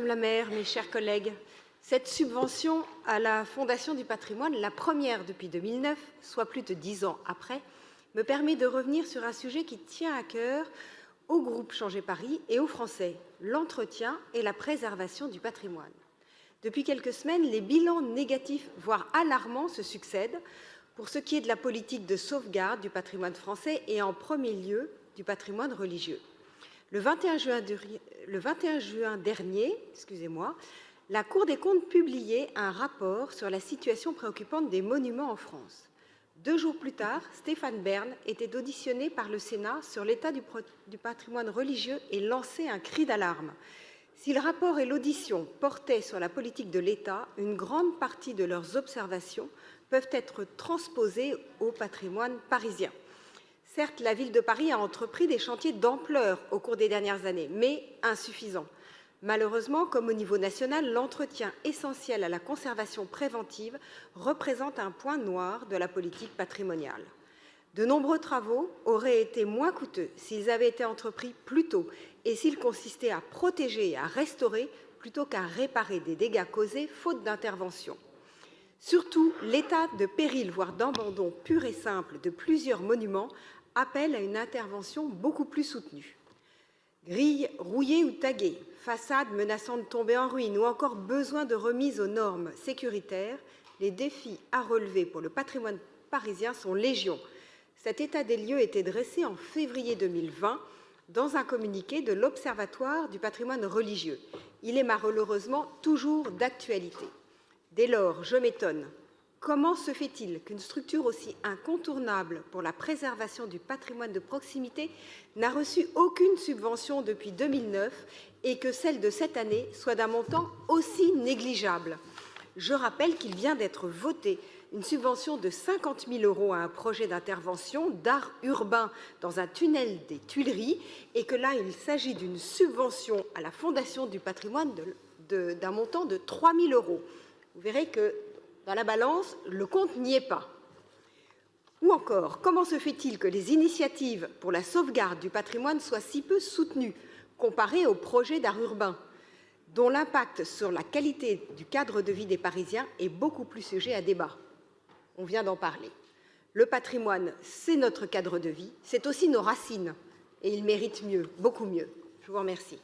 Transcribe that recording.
Madame la maire, mes chers collègues, cette subvention à la Fondation du patrimoine, la première depuis 2009, soit plus de 10 ans après, me permet de revenir sur un sujet qui tient à cœur au groupe Changer Paris et aux Français, l'entretien et la préservation du patrimoine. Depuis quelques semaines, les bilans négatifs, voire alarmants, se succèdent pour ce qui est de la politique de sauvegarde du patrimoine français et en premier lieu du patrimoine religieux. Le 21 juin dernier, la Cour des comptes publiait un rapport sur la situation préoccupante des monuments en France. 2 jours plus tard, Stéphane Bern était auditionné par le Sénat sur l'état du patrimoine religieux et lançait un cri d'alarme. Si le rapport et l'audition portaient sur la politique de l'État, une grande partie de leurs observations peuvent être transposées au patrimoine parisien. Certes, la ville de Paris a entrepris des chantiers d'ampleur au cours des dernières années, mais insuffisants. Malheureusement, comme au niveau national, l'entretien essentiel à la conservation préventive représente un point noir de la politique patrimoniale. De nombreux travaux auraient été moins coûteux s'ils avaient été entrepris plus tôt et s'ils consistaient à protéger et à restaurer plutôt qu'à réparer des dégâts causés faute d'intervention. Surtout, l'état de péril, voire d'abandon pur et simple de plusieurs monuments appelle à une intervention beaucoup plus soutenue. Grilles rouillées ou taguées, façades menaçant de tomber en ruine ou encore besoin de remise aux normes sécuritaires, les défis à relever pour le patrimoine parisien sont légion. Cet état des lieux était dressé en février 2020 dans un communiqué de l'Observatoire du patrimoine religieux. Il est malheureusement toujours d'actualité. Dès lors, je m'étonne. Comment se fait-il qu'une structure aussi incontournable pour la préservation du patrimoine de proximité n'a reçu aucune subvention depuis 2009 et que celle de cette année soit d'un montant aussi négligeable? Je rappelle qu'il vient d'être voté une subvention de 50 000 € à un projet d'intervention d'art urbain dans un tunnel des Tuileries et que là, il s'agit d'une subvention à la Fondation du patrimoine d'un montant de 3 000 €. Vous verrez que dans la balance, le compte n'y est pas. Ou encore, comment se fait-il que les initiatives pour la sauvegarde du patrimoine soient si peu soutenues comparées aux projets d'art urbain, dont l'impact sur la qualité du cadre de vie des Parisiens est beaucoup plus sujet à débat? On vient d'en parler. Le patrimoine, c'est notre cadre de vie, c'est aussi nos racines, et il mérite mieux, beaucoup mieux. Je vous remercie.